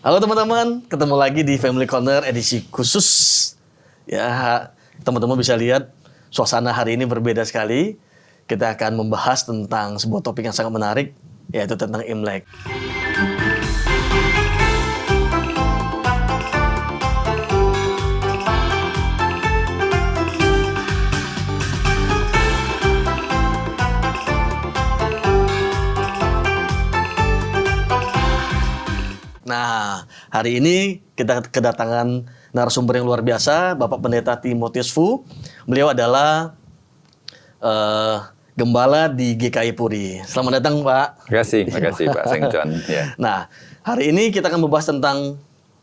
Halo teman-teman, ketemu lagi di Family Corner edisi khusus. Ya, teman-teman bisa lihat suasana hari ini berbeda sekali. Kita akan membahas tentang sebuah topik yang sangat menarik, yaitu tentang Imlek. Nah, hari ini kita kedatangan narasumber yang luar biasa, Bapak Pendeta Timotius Fu. Beliau adalah gembala di GKI Puri. Selamat datang, Pak. Terima kasih Pak Seng Chuan. Ya. Nah, hari ini kita akan membahas tentang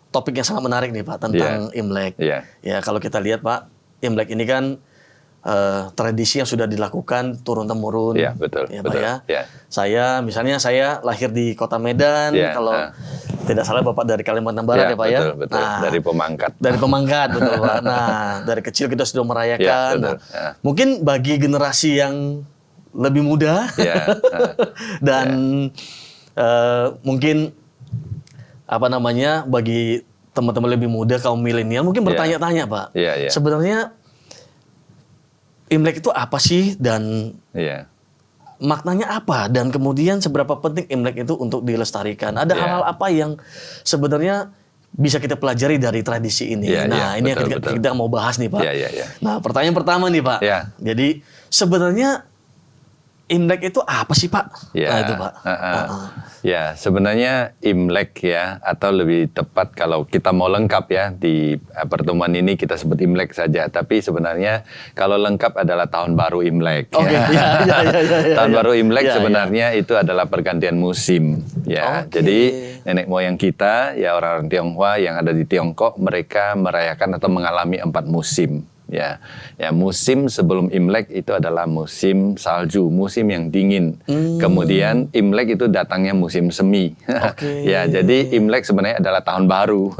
topik yang sangat menarik nih, Pak, tentang Imlek. Ya, kalau kita lihat, Pak, Imlek ini kan tradisi yang sudah dilakukan turun-temurun. Iya, betul. Ya, betul. Pak, ya. Saya lahir di Kota Medan. Kalau tidak salah Bapak dari Kalimantan Barat, ya Pak, ya. Betul. Nah, dari Pemangkat. Dari Pemangkat, betul, Pak. Nah, dari kecil kita sudah merayakan. Betul. Nah, mungkin bagi generasi yang lebih muda dan mungkin bagi teman-teman lebih muda kaum milenial mungkin bertanya-tanya, Pak. Sebenarnya Imlek itu apa sih dan maknanya apa dan kemudian seberapa penting Imlek itu untuk dilestarikan? Ada hal-hal apa yang sebenarnya bisa kita pelajari dari tradisi ini? Ini yang kita mau bahas nih, Pak. Nah, pertanyaan pertama nih, Pak. Jadi sebenarnya Imlek itu apa sih, Pak? Nah, itu, Pak. Ya, sebenarnya Imlek ya, atau lebih tepat kalau kita mau lengkap ya, di pertemuan ini kita sebut Imlek saja. Tapi sebenarnya kalau lengkap adalah Tahun Baru Imlek. Tahun Baru Imlek sebenarnya itu adalah pergantian musim. Ya, jadi nenek moyang kita, ya orang-orang Tionghoa yang ada di Tiongkok, mereka merayakan atau mengalami 4 musim. Ya, musim sebelum Imlek itu adalah musim salju, musim yang dingin. Kemudian Imlek itu datangnya musim semi. Ya, jadi Imlek sebenarnya adalah tahun baru.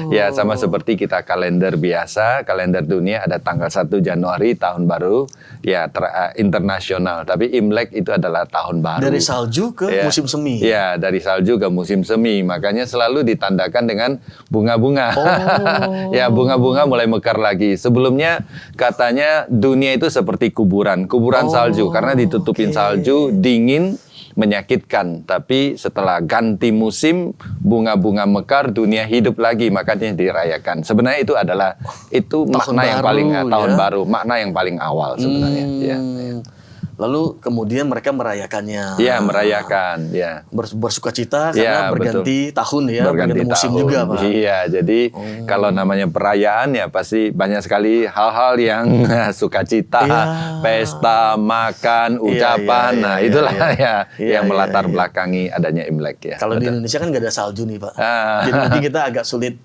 Ya, sama seperti kita kalender biasa, kalender dunia ada tanggal 1 Januari tahun baru, ya internasional. Tapi Imlek itu adalah tahun baru. Dari salju ke musim semi. Ya, dari salju ke musim semi. Makanya selalu ditandakan dengan bunga-bunga. Ya, bunga-bunga mulai mekar lagi. Sebelumnya katanya dunia itu seperti kuburan salju karena ditutupin salju, dingin, menyakitkan. Tapi setelah ganti musim, bunga-bunga mekar, dunia hidup lagi, makanya dirayakan. Sebenarnya itu adalah makna yang paling tahun baru, makna yang paling awal sebenarnya. Lalu kemudian mereka merayakannya. Ya, merayakan. Ya. Bersukacita karena berganti tahun ya, berganti musim tahun juga, Pak. Iya, jadi kalau namanya perayaan ya pasti banyak sekali hal-hal yang sukacita, pesta, makan, ucapan. Itulah yang melatar belakangi adanya Imlek ya. Kalau di Indonesia kan nggak ada salju nih, Pak. Jadi mungkin kita agak sulit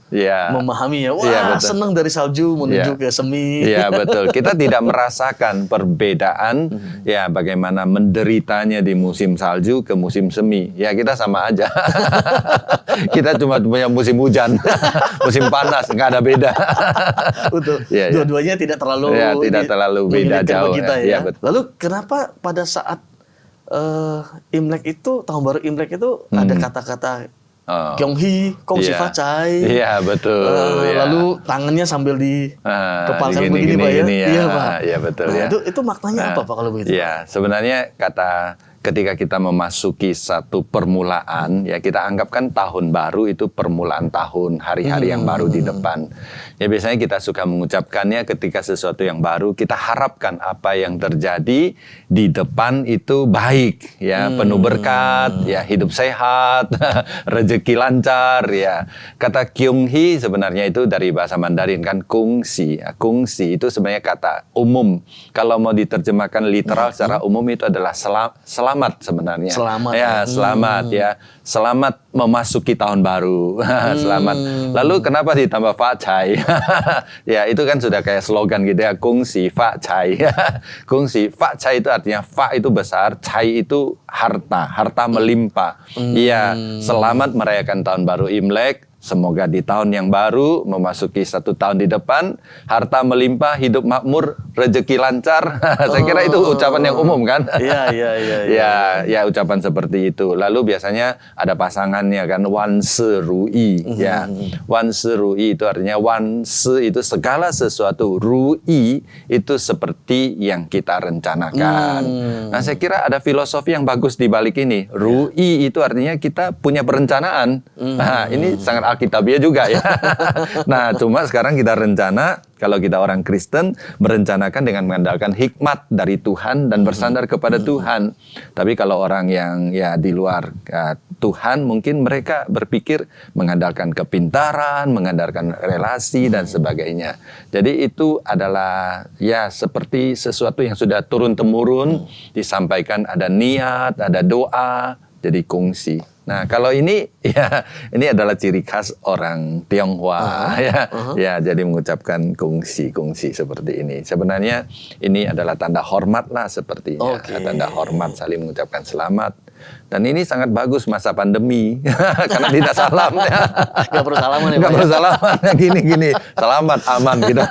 memahami ya. Wah, senang dari salju menuju ke semi. Iya, betul. Kita tidak merasakan perbedaan bagaimana menderitanya di musim salju ke musim semi. Ya, kita sama aja. Kita cuma punya musim hujan, musim panas, nggak ada beda. Betul. Dua-duanya tidak terlalu beda jauh. Kita, ya. Lalu kenapa pada saat Imlek itu, tahun baru Imlek itu ada kata-kata Kyonghi, Kongsi Facai. Iya, betul. Lalu tangannya sambil dikepalkan begini, Pak, ya? Iya, Pak. Iya, betul. Nah, itu maknanya apa, Pak, kalau begitu? Iya, sebenarnya ketika kita memasuki satu permulaan, ya kita anggapkan tahun baru itu permulaan tahun, hari-hari yang baru di depan. Ya biasanya kita suka mengucapkannya ketika sesuatu yang baru, kita harapkan apa yang terjadi di depan itu baik, ya penuh berkat, ya hidup sehat, rezeki lancar, ya. Kata Kyunghi sebenarnya itu dari bahasa Mandarin kan kungsi. Kungsi itu sebenarnya kata umum. Kalau mau diterjemahkan literal secara umum itu adalah selamat sebenarnya. Selamat ya. Selamat memasuki tahun baru. Selamat. Lalu kenapa ditambah Fa Chai? Ya, itu kan sudah kayak slogan gitu ya. Kungsi Fa Chai. Kungsi Fa Chai itu artinya Fa itu besar, Chai itu harta melimpah. Iya, selamat merayakan tahun baru Imlek. semoga di tahun yang baru memasuki 1 tahun di depan, harta melimpah, hidup makmur, rezeki lancar. Saya kira itu ucapan yang umum kan? Ya, ucapan seperti itu. Lalu biasanya ada pasangannya kan, wan se rui. Ya, wan se rui itu artinya wan se itu segala sesuatu, rui itu seperti yang kita rencanakan. Nah, saya kira ada filosofi yang bagus di balik ini. Rui itu artinya kita punya perencanaan. Nah, ini sangat alkitabiah juga ya. Nah, cuma sekarang kita rencana, kalau kita orang Kristen, merencanakan dengan mengandalkan hikmat dari Tuhan dan bersandar kepada Tuhan. Tapi kalau orang yang ya di luar Tuhan, mungkin mereka berpikir mengandalkan kepintaran, mengandalkan relasi dan sebagainya. Jadi itu adalah ya seperti sesuatu yang sudah turun-temurun, disampaikan ada niat, ada doa, jadi kongsi. Nah, kalau ini ya ini adalah ciri khas orang Tionghoa ya jadi mengucapkan kongsi seperti ini. Sebenarnya ini adalah tanda hormat lah sepertinya. Tanda hormat, saling mengucapkan selamat. Dan ini sangat bagus masa pandemi karena tidak salam ya. Gak perlu salaman ya. Gak perlu salaman ya, gini selamat aman gitu.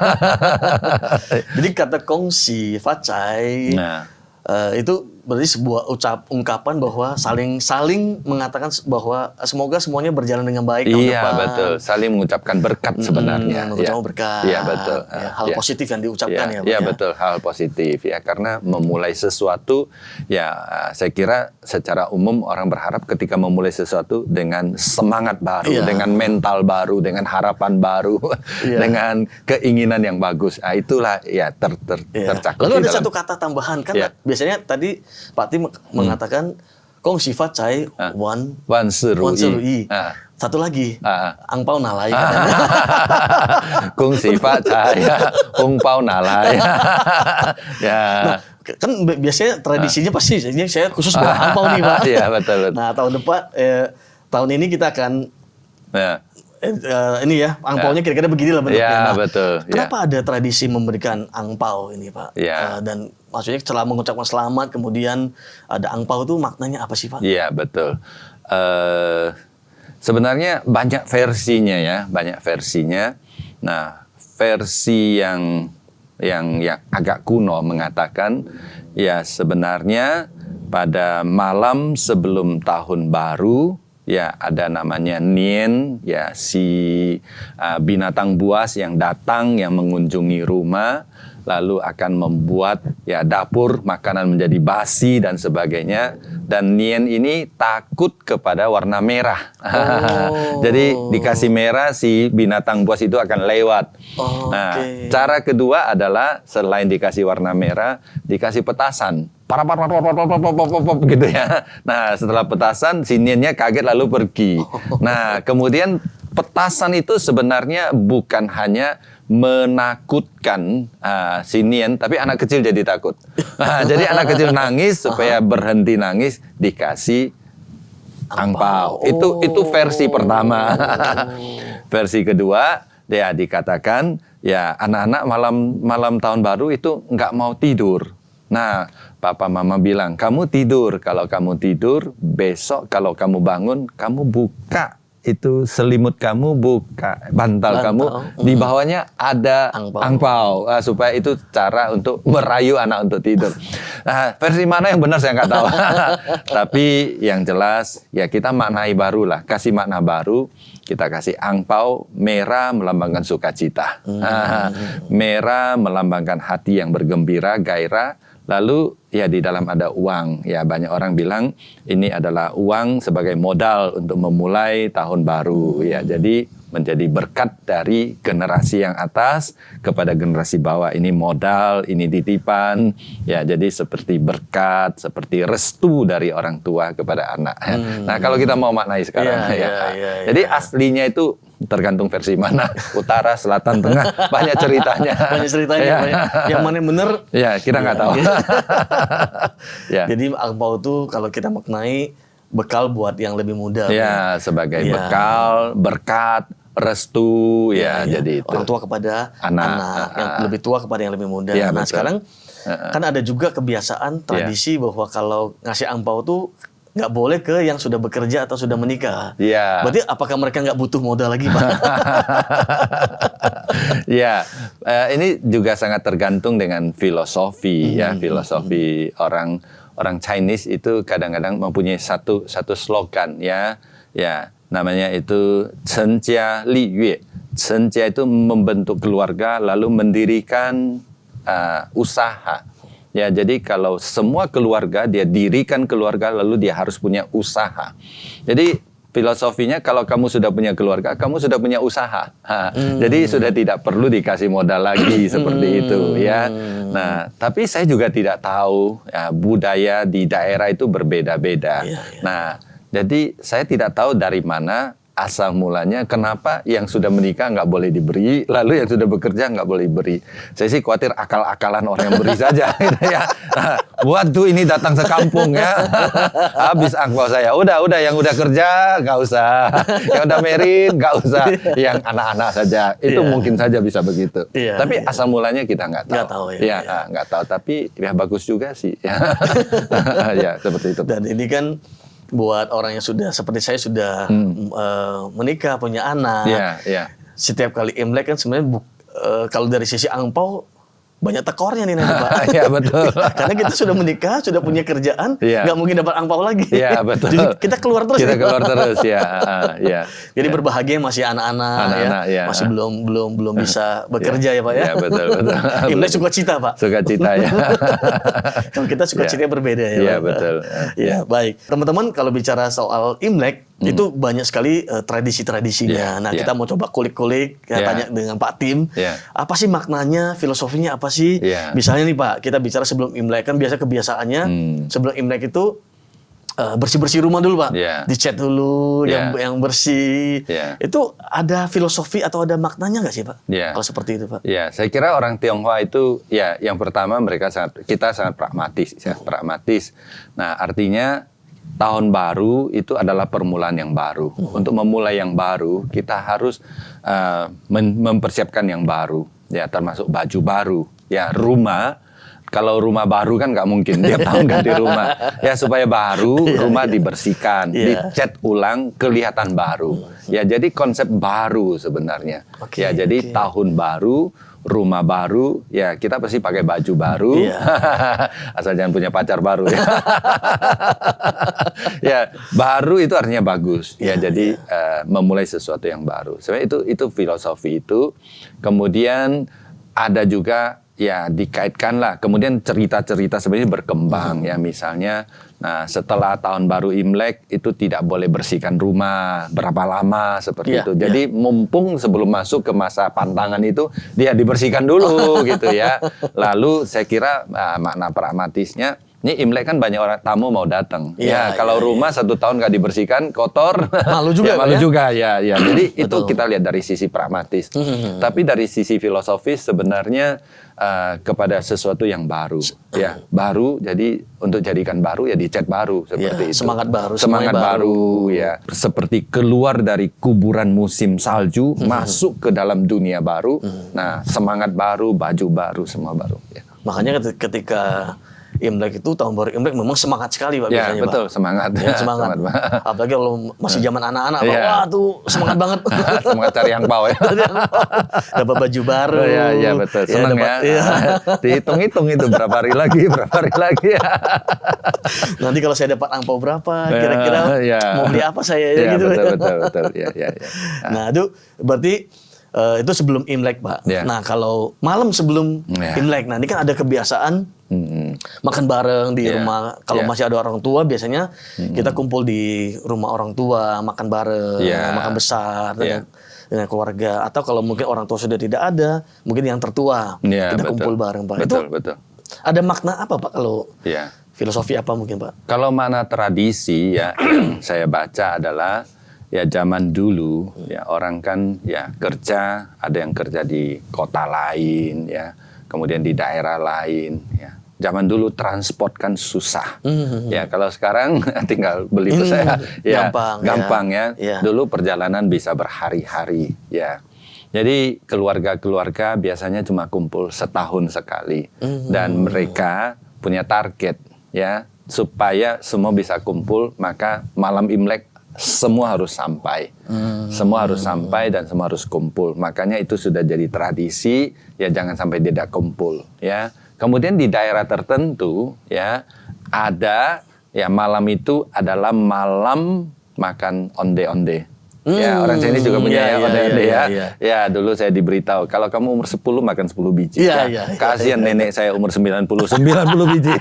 Jadi kata kongsi, facai itu berarti sebuah ungkapan bahwa saling mengatakan bahwa semoga semuanya berjalan dengan baik tahun depan. Iya betul, saling mengucapkan berkat sebenarnya. Mengucapkan berkat. Iya betul. Hal positif yang diucapkan ya. Iya betul, hal positif ya, karena memulai sesuatu ya saya kira secara umum orang berharap ketika memulai sesuatu dengan semangat baru, dengan mental baru, dengan harapan baru, dengan keinginan yang bagus. Nah, itulah ya tercakup. Lalu ada satu kata tambahan kan biasanya tadi Pak Tim mengatakan kong sifat cai wan serui. Satu lagi angpau nalai. Kong sifat cai angpau nalai. Ya. Nah, kan biasanya tradisinya pasti saya khusus bawa angpau nih Pak. Iya betul. Nah tahun ini kita akan ini ya, angpaunya kira-kira beginilah bentuknya. Nah, betul. Kenapa ada tradisi memberikan angpau ini, Pak? Dan maksudnya setelah mengucapkan selamat, kemudian ada angpau itu maknanya apa sih, Pak? Iya, betul. Sebenarnya banyak versinya ya, banyak versinya. Nah, versi yang agak kuno mengatakan, ya sebenarnya pada malam sebelum tahun baru, ya ada namanya Nien, ya si binatang buas yang datang yang mengunjungi rumah lalu akan membuat ya dapur makanan menjadi basi dan sebagainya, dan Nien ini takut kepada warna merah. Jadi dikasih merah si binatang buas itu akan lewat. Nah, cara kedua adalah selain dikasih warna merah, dikasih petasan. Gitu ya. Nah, setelah petasan si Niennya kaget lalu pergi. Nah, kemudian petasan itu sebenarnya bukan hanya menakutkan si Nien, tapi anak kecil jadi takut. Jadi anak kecil nangis, supaya berhenti nangis dikasih angpau. Itu versi pertama. Versi kedua, ya dikatakan ya anak-anak malam tahun baru itu nggak mau tidur. Nah, papa mama bilang, kamu tidur. Kalau kamu tidur, besok kalau kamu bangun, kamu buka itu selimut kamu, buka bantal kamu, di bawahnya ada angpau. Supaya itu cara untuk merayu anak untuk tidur. Nah, versi mana yang benar saya nggak tahu. Tapi yang jelas, ya kita maknai baru lah, kasih makna baru. Kita kasih angpau merah melambangkan sukacita. Merah melambangkan hati yang bergembira, gairah. Lalu ya di dalam ada uang. Ya banyak orang bilang ini adalah uang sebagai modal untuk memulai tahun baru. Ya jadi menjadi berkat dari generasi yang atas kepada generasi bawah. Ini modal, ini titipan. Ya jadi seperti berkat, seperti restu dari orang tua kepada anak. Nah kalau kita mau maknai sekarang, jadi aslinya itu tergantung versi mana, utara, selatan, tengah, banyak ceritanya. Banyak ceritanya, yang mana yang benar? Ya kita nggak tahu. Jadi angpau itu kalau kita maknai bekal buat yang lebih muda. Ya sebagai bekal, berkat, restu, jadi itu. Orang tua kepada anak yang lebih tua kepada yang lebih muda. Nah betul. Sekarang kan ada juga kebiasaan tradisi bahwa kalau ngasih angpau tuh nggak boleh ke yang sudah bekerja atau sudah menikah. Iya. Berarti apakah mereka nggak butuh modal lagi, Pak? Ya, ini juga sangat tergantung dengan filosofi ya, filosofi orang Chinese itu kadang-kadang mempunyai satu slogan ya, namanya itu Chen Jia Li Yue. Chen Jia itu membentuk keluarga lalu mendirikan usaha. Ya, jadi kalau semua keluarga dia dirikan keluarga lalu dia harus punya usaha. Jadi filosofinya kalau kamu sudah punya keluarga, kamu sudah punya usaha. Jadi sudah tidak perlu dikasih modal lagi seperti itu ya. Nah, tapi saya juga tidak tahu ya, budaya di daerah itu berbeda-beda. Nah, jadi saya tidak tahu dari mana asal mulanya kenapa yang sudah menikah nggak boleh diberi, lalu yang sudah bekerja nggak boleh diberi. Saya sih khawatir akal-akalan orang yang beri saja gitu ya. Waduh, ini datang sekampung ya. Habis angpau saya. Udah yang udah kerja nggak usah. Yang udah married nggak usah. Yang anak-anak saja. Itu mungkin saja bisa begitu. Tapi asal mulanya kita nggak tahu. Nggak tahu ya. Nggak tahu, tapi ya bagus juga sih. Ya, seperti itu. Dan ini kan buat orang yang sudah seperti saya sudah menikah, punya anak. Setiap kali Imlek kan sebenarnya kalau dari sisi angpau banyak tekornya nih nanti, Pak. Iya, betul. Karena kita sudah menikah, sudah punya kerjaan, nggak mungkin dapat angpau lagi. Iya, betul. Jadi kita keluar terus. Kita keluar terus, ya. Jadi berbahagia masih anak-anak ya. Masih belum bisa bekerja ya, Pak ya. Iya, betul. Imlek sukacita, Pak. Sukacita ya. Kalau kita sukacitanya berbeda ya. Iya, betul. Ya, baik. Teman-teman, kalau bicara soal Imlek, itu banyak sekali tradisi-tradisinya. Nah, kita mau coba kulik-kulik, tanya dengan Pak Tim, apa sih maknanya, filosofinya apa sih? Misalnya nih Pak, kita bicara sebelum Imlek, kan biasa kebiasaannya sebelum Imlek itu bersih-bersih rumah dulu, Pak. Dicat dulu yang bersih. Itu ada filosofi atau ada maknanya nggak sih, Pak? Kalau seperti itu, Pak? Ya, saya kira orang Tionghoa itu ya yang pertama kita sangat pragmatis ya, pragmatis. Nah, artinya tahun baru itu adalah permulaan yang baru. Untuk memulai yang baru, kita harus mempersiapkan yang baru. Ya, termasuk baju baru. Ya, rumah. Kalau rumah baru kan nggak mungkin tiap tahun ganti rumah. Ya, supaya baru, rumah dibersihkan, dicat ulang, kelihatan baru. Ya, jadi konsep baru sebenarnya. Ya, jadi tahun baru, rumah baru, ya kita pasti pakai baju baru, asal jangan punya pacar baru ya. Ya, baru itu artinya bagus. Ya, jadi memulai sesuatu yang baru. Sebenarnya itu filosofi itu. Kemudian ada juga ya dikaitkanlah. Kemudian cerita-cerita sebenarnya berkembang ya, misalnya. Nah, setelah tahun baru Imlek itu tidak boleh bersihkan rumah berapa lama seperti itu. Jadi mumpung sebelum masuk ke masa pantangan itu dia dibersihkan dulu gitu ya. Lalu saya kira makna pragmatisnya, ini Imlek kan banyak orang tamu mau datang. Kalau rumah 1 tahun nggak dibersihkan kotor, malu juga. Malu juga ya. Jadi itu kita lihat dari sisi pragmatis. Tapi dari sisi filosofis sebenarnya kepada sesuatu yang baru. Ya, baru. Jadi untuk jadikan baru ya dicat baru seperti itu. Semangat baru ya. Seperti keluar dari kuburan musim salju, masuk ke dalam dunia baru. Nah, semangat baru, baju baru, semua baru. Ya. Makanya ketika Imlek itu, tahun baru Imlek memang semangat sekali, Pak, biasanya, Pak. Betul, semangat. Ya, semangat. Apalagi kalau masih zaman anak-anak, Pak, wah tuh semangat banget. Semangat cari angpau ya. Dapat baju baru. Iya, betul. Senang ya. Dihitung-hitung itu berapa hari lagi. Nanti kalau saya dapat angpau berapa, kira-kira mau beli apa saya ya, gitu. Betul. Ya. Nah, itu berarti itu sebelum Imlek, Pak. Nah, kalau malam sebelum Imlek, nah ini kan ada kebiasaan makan bareng di rumah. Kalau masih ada orang tua, biasanya kita kumpul di rumah orang tua, makan bareng, makan besar dengan keluarga. Atau kalau mungkin orang tua sudah tidak ada, mungkin yang tertua kita kumpul bareng, Pak. Betul. Ada makna apa, Pak? Kalau filosofi apa mungkin, Pak? Kalau makna tradisi ya yang saya baca adalah ya zaman dulu ya orang kan ya kerja, ada yang kerja di kota lain ya, kemudian di daerah lain ya. Zaman dulu transport kan susah. Ya, kalau sekarang tinggal beli pesawat ya gampang ya. Dulu perjalanan bisa berhari-hari ya. Jadi keluarga-keluarga biasanya cuma kumpul setahun sekali dan mereka punya target ya. supaya semua bisa kumpul, maka malam Imlek semua harus sampai. Semua harus sampai dan semua harus kumpul. Makanya itu sudah jadi tradisi, ya jangan sampai tidak kumpul, ya. Kemudian di daerah tertentu, ya, ada, ya, malam itu adalah malam makan onde-onde. Ya, orang Chinese juga punya onde-onde ya. Ya, dulu saya diberitahu, kalau kamu umur 10 makan 10 biji. Kasihan nenek saya umur 90 biji.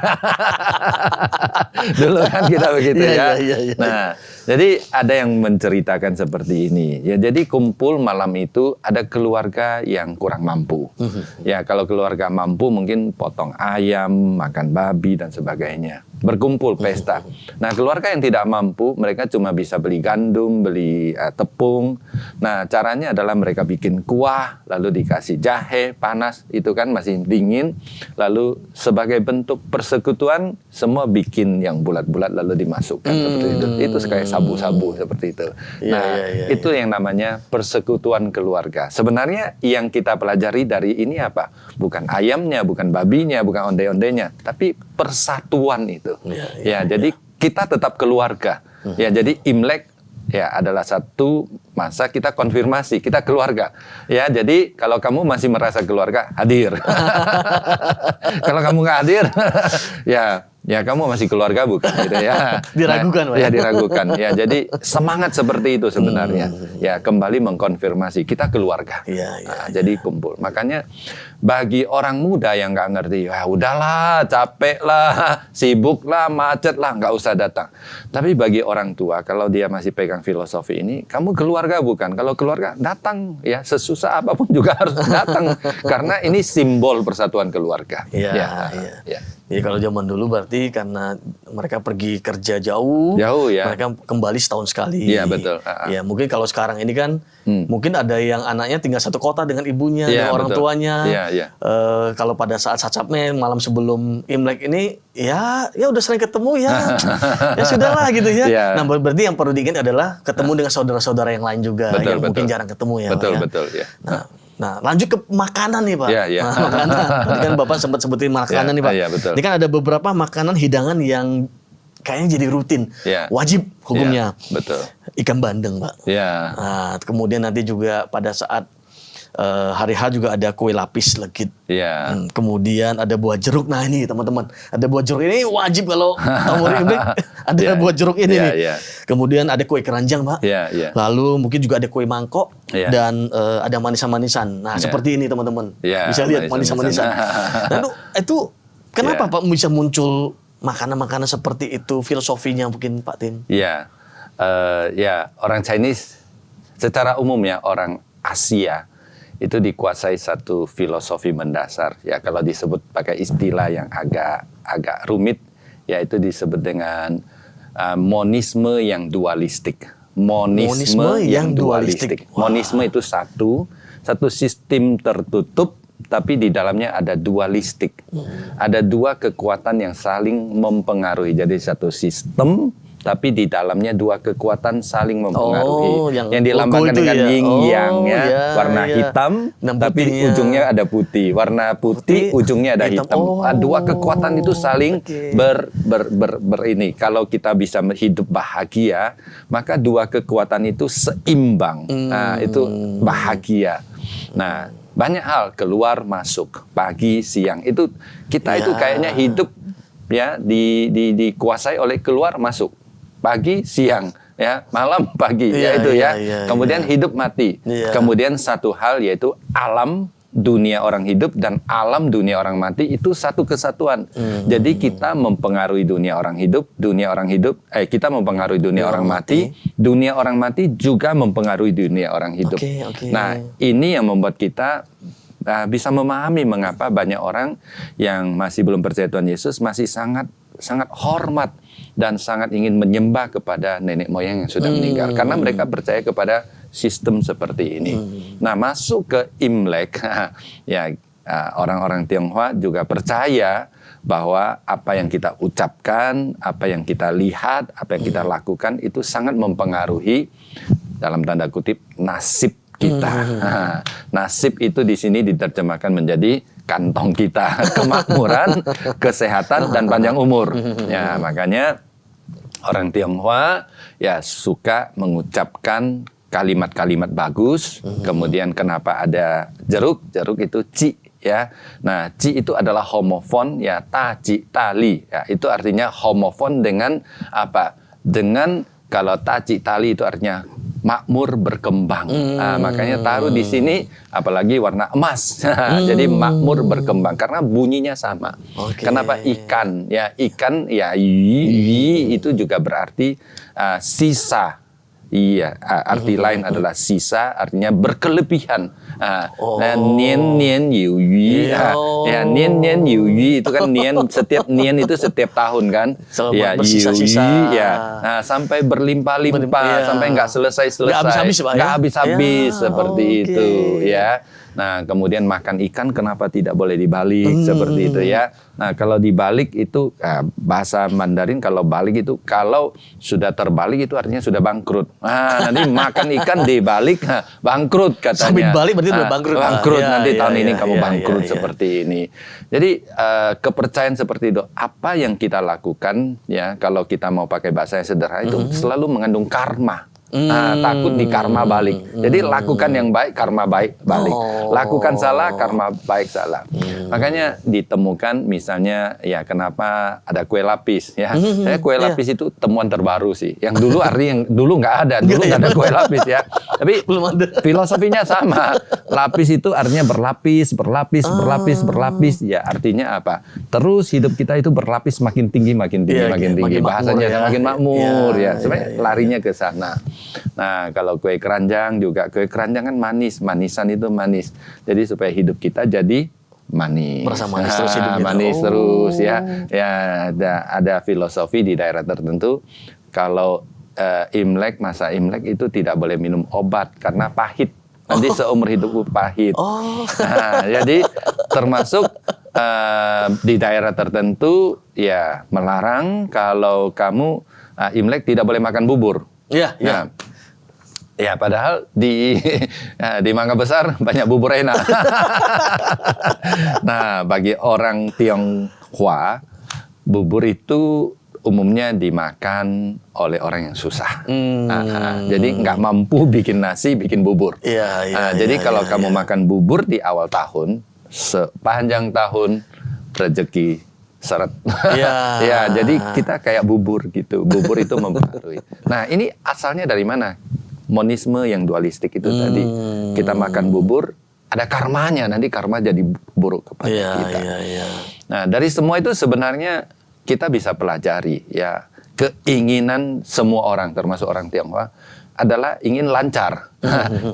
Dulu kan kita begitu ya. Nah, jadi ada yang menceritakan seperti ini. Ya, jadi kumpul malam itu ada keluarga yang kurang mampu. Ya, kalau keluarga mampu mungkin potong ayam, makan babi dan sebagainya. Berkumpul pesta. Nah, keluarga yang tidak mampu, mereka cuma bisa beli gandum, beli tepung. Nah, caranya adalah mereka bikin kuah, lalu dikasih jahe panas, itu kan masih dingin. Lalu sebagai bentuk persekutuan, semua bikin yang bulat-bulat lalu dimasukkan seperti itu. Itu kayak sabu-sabu seperti itu. Itu yang namanya persekutuan keluarga. Sebenarnya yang kita pelajari dari ini apa? Bukan ayamnya, bukan babinya, bukan onde-ondenya, tapi persatuan itu. Jadi kita tetap keluarga. Ya, jadi Imlek ya adalah satu masa kita konfirmasi, kita keluarga. Ya, jadi kalau kamu masih merasa keluarga, hadir. Kalau kamu nggak hadir, ya kamu masih keluarga bukan gitu ya. Diragukan, Pak. Ya, diragukan. Ya, jadi semangat seperti itu sebenarnya. Ya, kembali mengkonfirmasi kita keluarga. Jadi kumpul. Makanya bagi orang muda yang nggak ngerti, wah udahlah, capek lah, sibuk lah, macet lah, nggak usah datang. Tapi bagi orang tua, kalau dia masih pegang filosofi ini, kamu keluarga bukan? Kalau keluarga datang, ya sesusah apapun juga harus datang, karena ini simbol persatuan keluarga. Jadi kalau zaman dulu berarti karena mereka pergi kerja jauh, mereka kembali setahun sekali. Iya, betul. Ya, mungkin kalau sekarang ini kan mungkin ada yang anaknya tinggal satu kota dengan ibunya, dengan orang tuanya. Kalau pada saat sacapnya malam sebelum Imlek ini, ya udah sering ketemu ya, ya sudahlah gitu ya. Nah, berarti yang perlu diingat adalah ketemu dengan saudara-saudara yang lain juga yang mungkin jarang ketemu ya. Betul. Nah, lanjut ke makanan nih Pak. Makanan. Tadi kan Bapak sempat sebutin makanan nih Pak. Betul. Ini kan ada beberapa makanan hidangan yang kayaknya jadi rutin, wajib hukumnya. Betul. Ikan bandeng Pak. Nah, kemudian nanti juga pada saat hari H juga ada kue lapis legit. Kemudian ada buah jeruk. Nah ini teman-teman, ada buah jeruk ini wajib kalau umur Imlek ada buah jeruk ini nih. Kemudian ada kue keranjang Pak. Lalu mungkin juga ada kue mangkok dan ada manisan-manisan. Nah seperti ini teman-teman. Bisa lihat manisan-manisan. Nah itu kenapa Pak bisa muncul makanan-makanan seperti itu, filosofinya mungkin Pak Tim? Orang Chinese secara umum ya, orang Asia itu dikuasai satu filosofi mendasar. Ya, kalau disebut pakai istilah yang agak rumit, yaitu disebut dengan monisme yang dualistik. Monisme yang dualistik. Monisme itu satu sistem tertutup, tapi di dalamnya ada dualistik. Ada dua kekuatan yang saling mempengaruhi. Jadi satu sistem, tapi di dalamnya dua kekuatan saling mempengaruhi. Yang dilambangkan dengan yin yang warna hitam, tapi ujungnya ada putih. Warna putih, ujungnya ada hitam. Dua kekuatan itu saling ini. Kalau kita bisa hidup bahagia, maka dua kekuatan itu seimbang. Nah, itu bahagia. Nah, banyak hal keluar masuk, pagi siang. Itu kita itu kayaknya hidup ya dikuasai oleh keluar masuk. Pagi, siang, ya, malam, pagi, Kemudian hidup mati. Kemudian satu hal yaitu alam dunia orang hidup dan alam dunia orang mati itu satu kesatuan. Jadi kita mempengaruhi dunia orang hidup, kita mempengaruhi dunia orang mati, dunia orang mati juga mempengaruhi dunia orang hidup. Nah, ini yang membuat kita bisa memahami mengapa banyak orang yang masih belum percaya Tuhan Yesus masih sangat hormat dan sangat ingin menyembah kepada nenek moyang yang sudah meninggal. Karena mereka percaya kepada sistem seperti ini. Nah, masuk ke Imlek, orang-orang Tionghoa juga percaya bahwa apa yang kita ucapkan, apa yang kita lihat, apa yang kita lakukan itu sangat mempengaruhi, dalam tanda kutip, nasib kita. Nah, nasib itu di sini diterjemahkan menjadi kantong kita, kemakmuran, kesehatan dan panjang umur. Ya, makanya orang Tionghoa ya suka mengucapkan kalimat-kalimat bagus. Kemudian kenapa ada jeruk? Jeruk itu ci. Ya, nah ci itu adalah homofon ya, ta ci ta li ya, itu artinya homofon dengan apa? Dengan kalau ta ci ta li itu artinya makmur berkembang. Nah, makanya taruh di sini apalagi warna emas. Jadi makmur berkembang karena bunyinya sama. Kenapa ikan? Ya ikan ya yi itu juga berarti sisa. Iya, arti lain adalah sisa, artinya berkelebihan. Nah, nian nian yu yi, ya nian nian yu yi itu kan nian setiap setiap tahun kan, ya bersisa-sisa, ya, nah, sampai berlimpah-limpah, sampai nggak selesai, nggak habis-habis seperti itu, ya. Nah, kemudian makan ikan kenapa tidak boleh dibalik seperti itu ya. Nah, kalau dibalik itu bahasa Mandarin kalau balik itu kalau sudah terbalik itu artinya sudah bangkrut. Nah, nanti makan ikan dibalik bangkrut katanya. Sampai balik berarti udah bangkrut. Bangkrut nanti tahun ini kamu bangkrut seperti ini. Jadi kepercayaan seperti itu apa yang kita lakukan ya kalau kita mau pakai bahasa yang sederhana itu selalu mengandung karma. Takut di karma balik. Jadi lakukan yang baik, karma baik balik. Lakukan salah, karma baik salah. Makanya ditemukan misalnya ya kenapa ada kue lapis ya. Kue lapis itu temuan terbaru sih. Yang dulu yang dulu nggak ada, dulu nggak ada kue lapis ya. Tapi belum ada. Filosofinya sama. Lapis itu artinya berlapis, berlapis, berlapis, berlapis. Ya artinya apa? Terus hidup kita itu berlapis makin tinggi, makin tinggi, makin tinggi. Bahasanya semakin makmur ya. Sebenarnya larinya ke sana. Nah, kalau kue keranjang juga, kue keranjang kan manis, manisan itu manis. Jadi supaya hidup kita jadi manis. Merasa manis terus hidupnya. Manis terus ya. Ya, ada filosofi di daerah tertentu kalau Imlek, masa Imlek itu tidak boleh minum obat karena pahit. Nanti seumur hidupku pahit. Nah, jadi termasuk di daerah tertentu ya melarang kalau kamu Imlek tidak boleh makan bubur. Iya, iya. Nah, ya padahal di Mangga Besar banyak bubur enak. Nah, bagi orang Tionghoa, bubur itu umumnya dimakan oleh orang yang susah. Jadi nggak mampu bikin nasi, bikin bubur. Jadi kalau kamu makan bubur di awal tahun, sepanjang tahun rezeki seret. Ya, jadi kita kayak bubur gitu. Bubur itu mempengaruhi. Nah, ini asalnya dari mana? Monisme yang dualistik itu tadi. Kita makan bubur, ada karmanya. Nanti karma jadi buruk kepada kita. Nah, dari semua itu sebenarnya kita bisa pelajari ya. Keinginan semua orang, termasuk orang Tionghoa, adalah ingin lancar,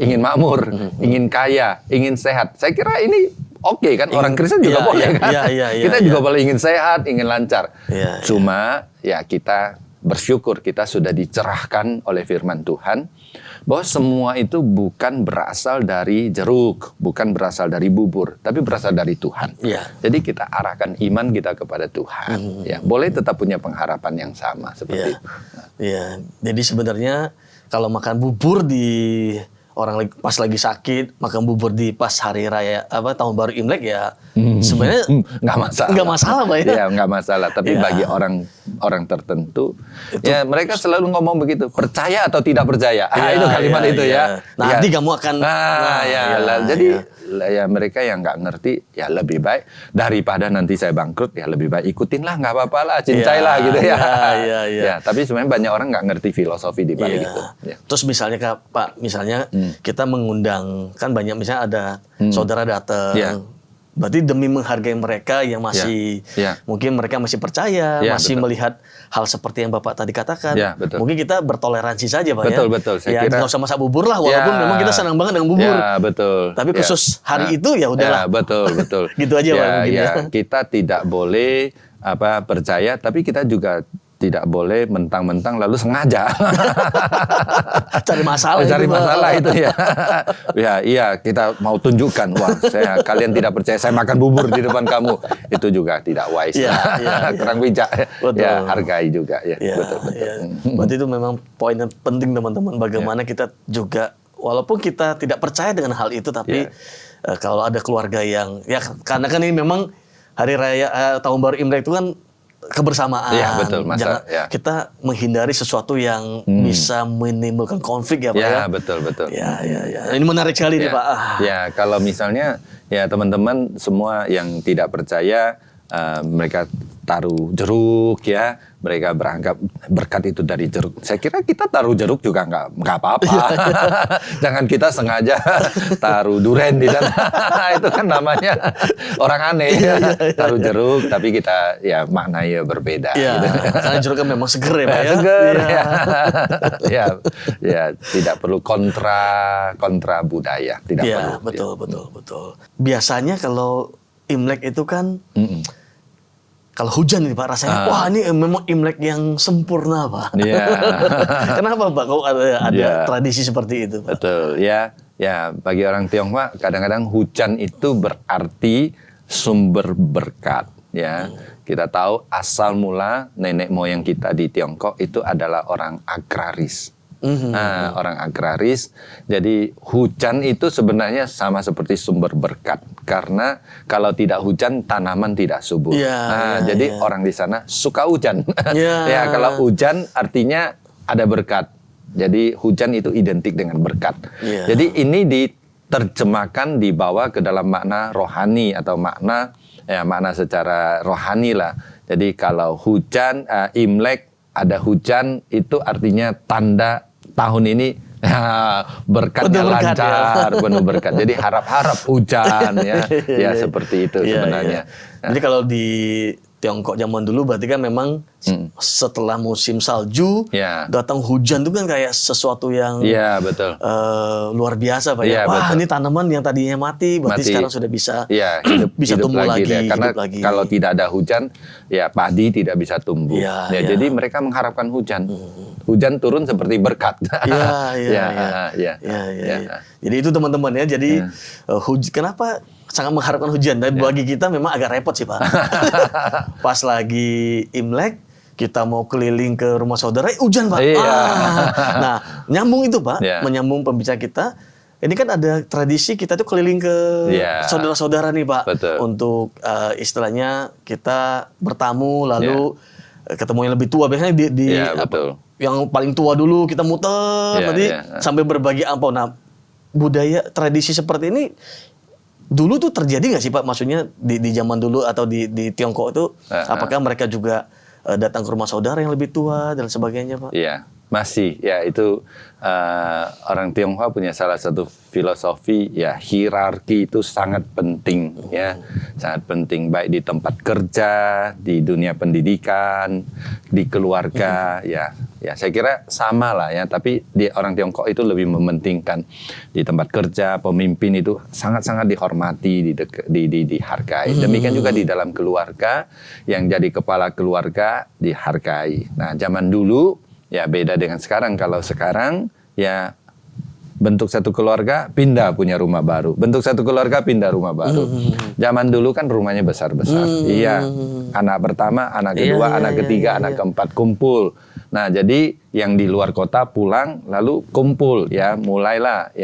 ingin makmur, ingin kaya, ingin sehat. Saya kira ini oke kan, orang Kristen juga boleh kan. Kita juga boleh ingin sehat, ingin lancar. Cuma ya kita bersyukur kita sudah dicerahkan oleh firman Tuhan bahwa semua itu bukan berasal dari jeruk, bukan berasal dari bubur, tapi berasal dari Tuhan. Jadi kita arahkan iman kita kepada Tuhan. Ya, boleh tetap punya pengharapan yang sama seperti itu. Jadi sebenarnya kalau makan bubur di orang pas lagi sakit, makan bubur di pas hari raya tahun baru Imlek ya sebenarnya nggak masalah. Nggak masalah, Pak ya. Ya nggak masalah. Tapi bagi orang tertentu, ya mereka selalu ngomong begitu. Percaya atau tidak percaya? Itu kalimat itu ya. Nanti kamu akan. Jadi ya mereka yang nggak ngerti ya lebih baik daripada nanti saya bangkrut ya lebih baik ikutinlah, nggak apa-apa lah, cincailah gitu ya. Ya, tapi sebenarnya banyak orang nggak ngerti filosofi di balik itu. Terus misalnya Pak, misalnya kita mengundang kan banyak misalnya ada saudara datang. Berarti demi menghargai mereka yang masih mungkin mereka masih percaya, masih melihat hal seperti yang Bapak tadi katakan. Mungkin kita bertoleransi saja, Pak ya. Betul. Saya kira nggak usah masak bubur lah, walaupun memang kita senang banget dengan bubur. Tapi khusus hari itu ya udahlah. Betul. Gitu aja, Pak. Kita tidak boleh percaya, tapi kita juga tidak boleh mentang-mentang lalu sengaja cari masalah. Itu ya. Iya, kita mau tunjukkan, wah, kalian tidak percaya saya makan bubur di depan kamu. Itu juga tidak wise. Kurang bijak. Ya, hargai juga ya. Betul. Berarti itu memang poin yang penting teman-teman, bagaimana kita juga walaupun kita tidak percaya dengan hal itu, tapi kalau ada keluarga yang ya karena kan ini memang hari raya tahun baru Imlek itu kan kebersamaan. Iya, betul. Jangan kita menghindari sesuatu yang bisa menimbulkan konflik ya Pak ya. Ya, betul. Ya. Ini menarik sekali nih Pak. Ya, kalau misalnya ya teman-teman semua yang tidak percaya mereka taruh jeruk ya, mereka beranggap berkat itu dari jeruk. Saya kira kita taruh jeruk juga nggak apa-apa. Jangan kita sengaja taruh duren di sana. Itu kan namanya orang aneh. Taruh jeruk, tapi kita ya maknanya berbeda. Ya, gitu. Karena jeruk kan memang seger ya Pak ya. Seger ya. Ya, tidak perlu kontra budaya. Tidak perlu. Betul. Biasanya kalau Imlek itu kan kalau hujan nih Pak rasanya, wah ini memang Imlek yang sempurna Pak. Kenapa Pak kok ada tradisi seperti itu Pak? Betul ya bagi orang Tionghoa kadang-kadang hujan itu berarti sumber berkat ya. Kita tahu asal mula nenek moyang kita di Tiongkok itu adalah orang agraris. Orang agraris, jadi hujan itu sebenarnya sama seperti sumber berkat karena kalau tidak hujan tanaman tidak subur. Jadi orang di sana suka hujan. Ya kalau hujan artinya ada berkat. Jadi hujan itu identik dengan berkat. Jadi ini diterjemahkan dibawa ke dalam makna rohani atau makna secara rohani lah. Jadi kalau hujan Imlek ada hujan itu artinya tanda tahun ini berkatnya lancar, penuh berkat. Jadi harap-harap hujan ya seperti itu sebenarnya. Jadi kalau di Tiongkok zaman dulu berarti kan memang setelah musim salju datang hujan itu kan kayak sesuatu yang luar biasa Pak ya. Wah ini tanaman yang tadinya mati berarti sekarang sudah bisa hidup tumbuh lagi. Karena kalau tidak ada hujan ya padi tidak bisa tumbuh. Jadi mereka mengharapkan hujan. Hujan turun seperti berkat. Jadi itu teman-teman ya. Jadi kenapa sangat mengharapkan hujan? Dan bagi kita memang agak repot sih Pak. Pas lagi Imlek kita mau keliling ke rumah saudara, hujan Pak. Nah nyambung itu Pak, menyambung pembicaraan kita. Ini kan ada tradisi kita tuh keliling ke saudara-saudara nih Pak. Untuk istilahnya kita bertamu lalu ketemu yang lebih tua. Biasanya yang paling tua dulu kita muter nanti sampai berbagi ampau. Nah budaya tradisi seperti ini dulu tuh terjadi nggak sih Pak? Maksudnya di zaman dulu atau di Tiongkok itu apakah mereka juga datang ke rumah saudara yang lebih tua dan sebagainya Pak? Iya, masih ya itu orang Tionghoa punya salah satu filosofi hierarki itu sangat penting sangat penting baik di tempat kerja, di dunia pendidikan, di keluarga saya kira sama lah tapi di orang Tiongkok itu lebih mementingkan di tempat kerja pemimpin itu sangat-sangat dihormati, dihargai. Demikian juga di dalam keluarga yang jadi kepala keluarga dihargai. Nah zaman dulu beda dengan sekarang. Kalau sekarang bentuk satu keluarga pindah punya rumah baru. Bentuk satu keluarga pindah rumah baru. Zaman dulu kan rumahnya besar-besar. Anak pertama, anak kedua, anak ketiga, anak keempat kumpul. Nah, jadi yang di luar kota pulang lalu kumpul mulailah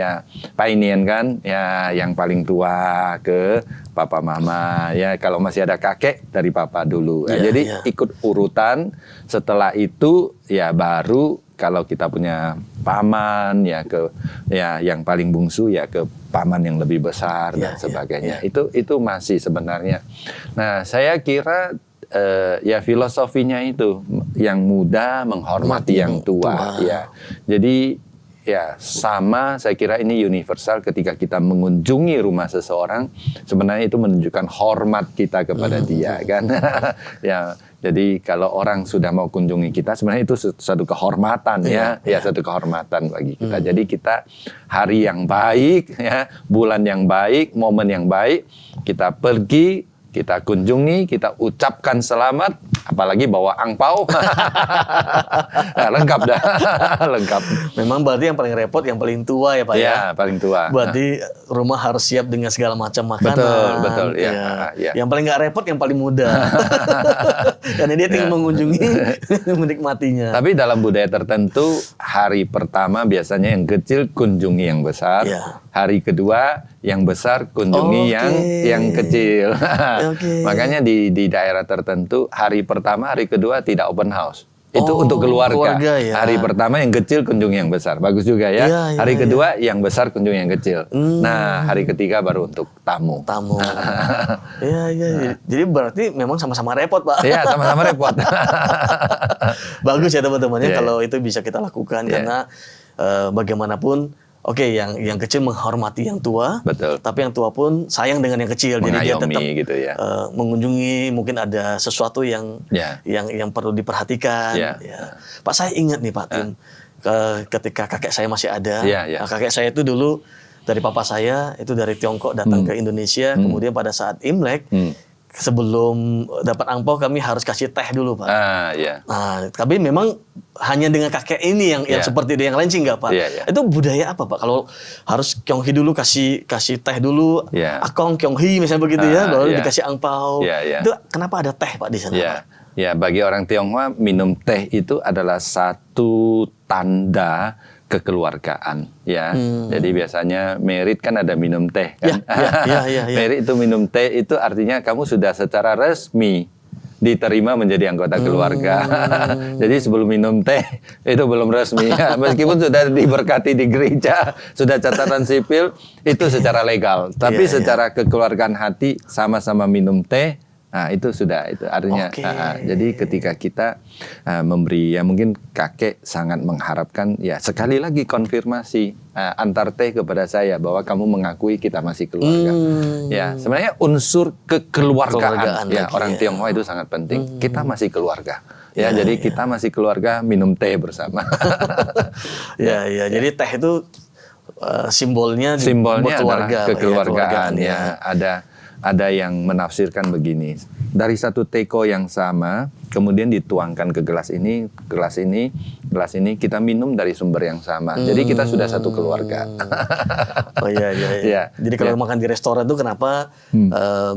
painian kan yang paling tua ke papa mama kalau masih ada kakek dari papa dulu. Jadi ikut urutan. Setelah itu baru kalau kita punya paman yang paling bungsu ke paman yang lebih besar dan sebagainya. Itu masih sebenarnya. Nah, saya kira filosofinya itu yang muda menghormati yang tua. Jadi sama saya kira ini universal ketika kita mengunjungi rumah seseorang sebenarnya itu menunjukkan hormat kita kepada dia kan. Jadi kalau orang sudah mau kunjungi kita sebenarnya itu satu kehormatan satu kehormatan bagi kita. Jadi kita hari yang baik bulan yang baik, momen yang baik kita pergi kita kunjungi, kita ucapkan selamat, apalagi bawa angpau. Nah, lengkap dah. Lengkap. Memang berarti yang paling repot yang paling tua ya Pak ya? Ya, paling tua. Berarti rumah harus siap dengan segala macam makanan. Betul. Ya. Yang paling nggak repot yang paling muda. Karena dia tinggal mengunjungi, menikmatinya. Tapi dalam budaya tertentu, hari pertama biasanya yang kecil kunjungi yang besar. Ya. Hari kedua yang besar kunjungi yang kecil. Makanya di daerah tertentu hari pertama, hari kedua tidak open house. Itu untuk keluarga. Ya. Hari pertama yang kecil kunjungi yang besar. Bagus juga ya. Hari kedua yang besar kunjungi yang kecil. Nah, hari ketiga baru untuk tamu. Iya. Jadi berarti memang sama-sama repot, Pak. Iya, sama-sama repot. Bagus ya teman-teman ya kalau itu bisa kita lakukan karena bagaimanapun yang kecil menghormati yang tua, betul. Tapi yang tua pun sayang dengan yang kecil, jadi dia tetap gitu ya. Mengunjungi, mungkin ada sesuatu yang perlu diperhatikan. Ya. Pak, saya ingat nih Pak Tim, ketika kakek saya masih ada, kakek saya itu dulu dari papa saya itu dari Tiongkok datang ke Indonesia, kemudian pada saat Imlek. Sebelum dapat angpau kami harus kasih teh dulu Pak. Nah, tapi memang hanya dengan kakek ini yang seperti itu, yang lain sih enggak Pak. Itu budaya apa Pak? Kalau harus Kyonghi dulu kasih teh dulu, Akong Kyonghi misalnya begitu baru dikasih angpau. Itu kenapa ada teh Pak di sana? Ya, bagi orang Tionghoa minum teh itu adalah satu tanda kekeluargaan ya. Jadi biasanya merit kan ada minum teh kan. Merit itu minum teh itu artinya kamu sudah secara resmi diterima menjadi anggota keluarga. Jadi sebelum minum teh itu belum resmi ya. Meskipun sudah diberkati di gereja, sudah catatan sipil itu secara legal. Tapi secara kekeluargaan hati sama-sama minum teh. Nah, itu sudah, itu artinya. Jadi ketika kita memberi, ya mungkin kakek sangat mengharapkan, ya sekali lagi konfirmasi antar teh kepada saya bahwa kamu mengakui kita masih keluarga. Ya, sebenarnya unsur kekeluargaan ya orang Tionghoa itu sangat penting. Kita masih keluarga. Ya, jadi kita masih keluarga minum teh bersama. Jadi teh itu simbolnya adalah kekeluargaan ya. Ada yang menafsirkan begini, dari satu teko yang sama, kemudian dituangkan ke gelas ini, kita minum dari sumber yang sama. Jadi kita sudah satu keluarga. Jadi kalau makan di restoran itu kenapa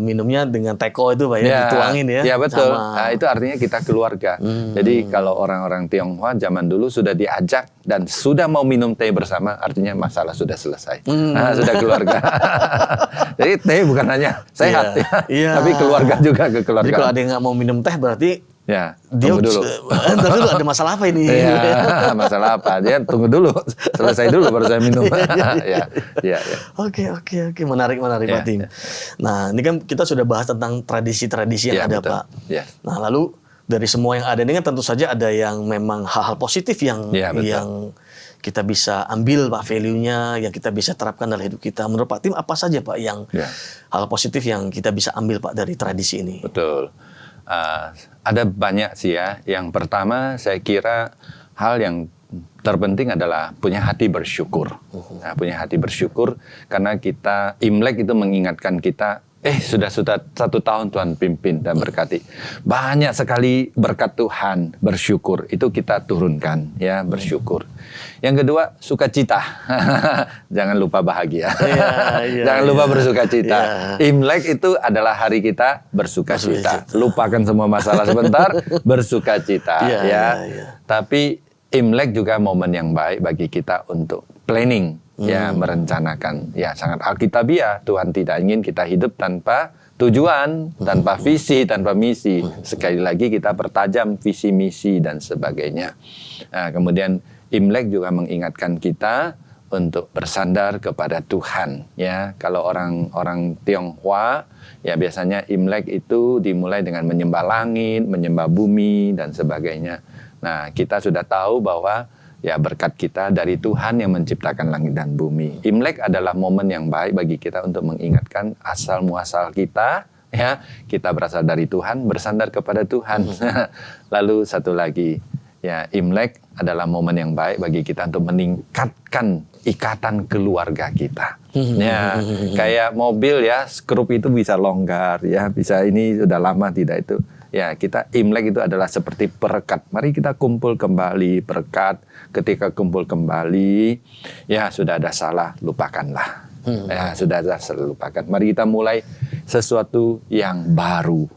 minumnya dengan teko itu Pak ya, dituangin ya? Ya betul. Nah, itu artinya kita keluarga. Jadi kalau orang-orang Tionghoa zaman dulu sudah diajak dan sudah mau minum teh bersama, artinya masalah sudah selesai. Sudah keluarga. Jadi teh bukan hanya sehat tapi keluarga juga kekeluargaan. Jadi kalau ada yang nggak mau minum teh berarti dia tunggu dulu. Entar dulu ada masalah apa ini? Masalah apa? Dia tunggu dulu, selesai dulu baru saya minum. Oke, menarik Pak Tim. Nah, ini kan kita sudah bahas tentang tradisi-tradisi yang ada betul. Pak. Nah, lalu dari semua yang ada ini kan tentu saja ada yang memang hal-hal positif yang kita bisa ambil Pak, value-nya yang kita bisa terapkan dalam hidup kita. Menurut Pak Tim apa saja Pak yang hal positif yang kita bisa ambil Pak dari tradisi ini? Betul. Ada banyak sih ya. Yang pertama saya kira hal yang terpenting adalah punya hati bersyukur. Punya hati bersyukur karena kita Imlek itu mengingatkan kita sudah 1 tahun Tuhan pimpin dan berkati. Banyak sekali berkat Tuhan, bersyukur. Itu kita turunkan ya, bersyukur. Yang kedua, sukacita. Jangan lupa bahagia. Jangan lupa bersukacita. Imlek itu adalah hari kita bersukacita. Lupakan semua masalah sebentar, bersukacita Tapi Imlek juga momen yang baik bagi kita untuk planning. Merencanakan. Sangat alkitabiah. Tuhan tidak ingin kita hidup tanpa tujuan, tanpa visi, tanpa misi. Sekali lagi kita pertajam visi, misi, dan sebagainya. Kemudian Imlek juga mengingatkan kita untuk bersandar kepada Tuhan. Kalau orang Tionghoa, biasanya Imlek itu dimulai dengan menyembah langit, menyembah bumi, dan sebagainya. Nah, kita sudah tahu bahwa berkat kita dari Tuhan yang menciptakan langit dan bumi. Imlek adalah momen yang baik bagi kita untuk mengingatkan asal muasal kita. Kita berasal dari Tuhan, bersandar kepada Tuhan. Lalu satu lagi, ya Imlek adalah momen yang baik bagi kita untuk meningkatkan ikatan keluarga kita. Ya, kayak mobil ya, skrup itu bisa longgar ya, bisa ini sudah lama tidak itu. Ya, kita Imlek itu adalah seperti perekat. Mari kita kumpul kembali, perekat. Ketika kumpul kembali, ya sudah ada salah, lupakanlah. Ya, sudah ada salah, lupakan. Mari kita mulai sesuatu yang baru.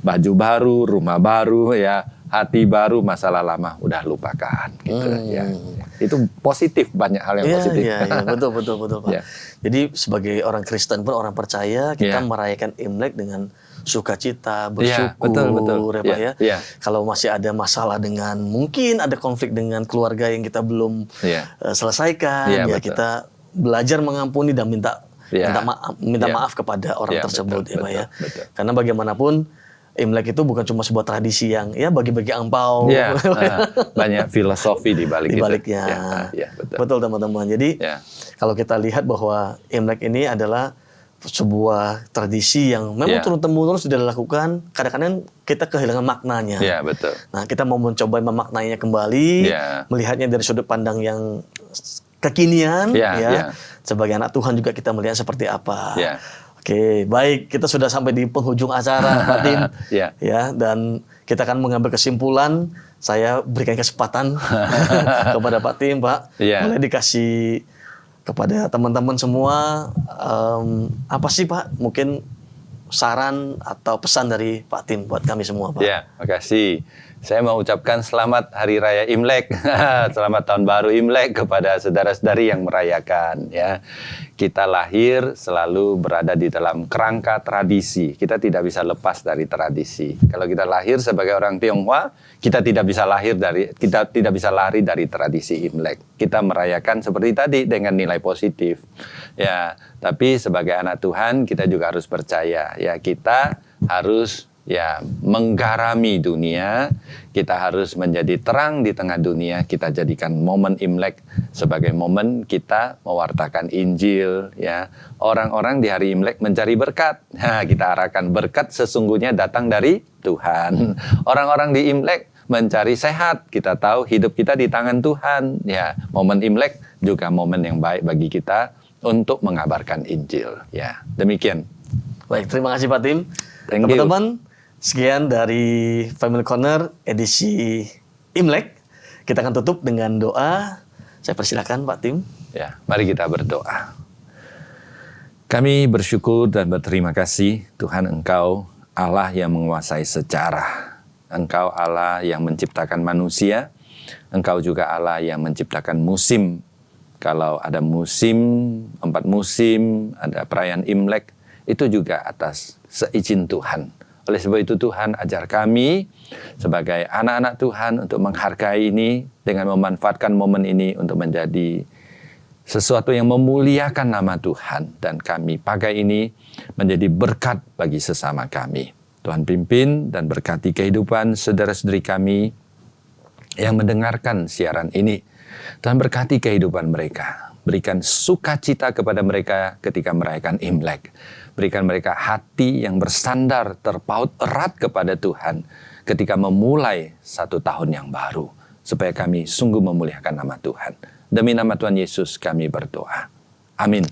Baju baru, rumah baru, ya, hati baru, masalah lama udah lupakan. Gitu, ya. Itu positif, banyak hal yang positif. Iya, betul Pak. Ya. Jadi sebagai orang Kristen pun, orang percaya, kita merayakan Imlek dengan sukacita, bersyukur, ya. Kalau masih ada masalah dengan, mungkin ada konflik dengan keluarga yang kita belum selesaikan, kita belajar mengampuni dan minta maaf kepada orang tersebut, ya. Karena bagaimanapun Imlek itu bukan cuma sebuah tradisi yang ya bagi-bagi angpau. Banyak filosofi di baliknya. Betul teman-teman. Jadi kalau kita lihat bahwa Imlek ini adalah sebuah tradisi yang memang turun-temurun sudah dilakukan, kadang-kadang kita kehilangan maknanya. Betul. Nah, kita mau mencoba memaknainya kembali, melihatnya dari sudut pandang yang kekinian, sebagai anak Tuhan juga kita melihat seperti apa. Oke, baik, kita sudah sampai di penghujung acara, Pak Tim. Ya, dan kita akan mengambil kesimpulan. Saya berikan kesempatan kepada Pak Tim, Pak. Boleh dikasih kepada teman-teman semua, apa sih Pak, mungkin saran atau pesan dari Pak Tim buat kami semua, Pak? Ya, makasih. Saya mau ucapkan selamat Hari Raya Imlek, selamat Tahun Baru Imlek kepada saudara-saudari yang merayakan. Ya, kita lahir selalu berada di dalam kerangka tradisi. Kita tidak bisa lepas dari tradisi. Kalau kita lahir sebagai orang Tionghoa, kita tidak bisa lari dari tradisi Imlek. Kita merayakan seperti tadi dengan nilai positif. Ya, tapi sebagai anak Tuhan kita juga harus percaya. Ya, kita harus menggarami dunia, kita harus menjadi terang di tengah dunia. Kita jadikan momen Imlek sebagai momen kita mewartakan Injil, ya. Orang-orang di hari Imlek mencari berkat. Nah, kita arahkan berkat sesungguhnya datang dari Tuhan. Orang-orang di Imlek mencari sehat. Kita tahu hidup kita di tangan Tuhan. Ya, momen Imlek juga momen yang baik bagi kita untuk mengabarkan Injil. Ya, demikian. Baik, terima kasih Pak Tim. Teman-teman, sekian dari Family Corner edisi Imlek. Kita akan tutup dengan doa. Saya persilakan Pak Tim. Ya, mari kita berdoa. Kami bersyukur dan berterima kasih Tuhan, Engkau Allah yang menguasai sejarah. Engkau Allah yang menciptakan manusia. Engkau juga Allah yang menciptakan musim. Kalau ada musim, 4 musim, ada perayaan Imlek, itu juga atas seizin Tuhan. Oleh sebab itu Tuhan, ajar kami sebagai anak-anak Tuhan untuk menghargai ini dengan memanfaatkan momen ini untuk menjadi sesuatu yang memuliakan nama Tuhan. Dan kami pakai ini menjadi berkat bagi sesama kami. Tuhan pimpin dan berkati kehidupan saudara-saudari kami yang mendengarkan siaran ini. Tuhan berkati kehidupan mereka. Berikan sukacita kepada mereka ketika merayakan Imlek. Berikan mereka hati yang bersandar terpaut erat kepada Tuhan ketika memulai 1 tahun yang baru. Supaya kami sungguh memuliakan nama Tuhan. Demi nama Tuhan Yesus kami berdoa. Amin.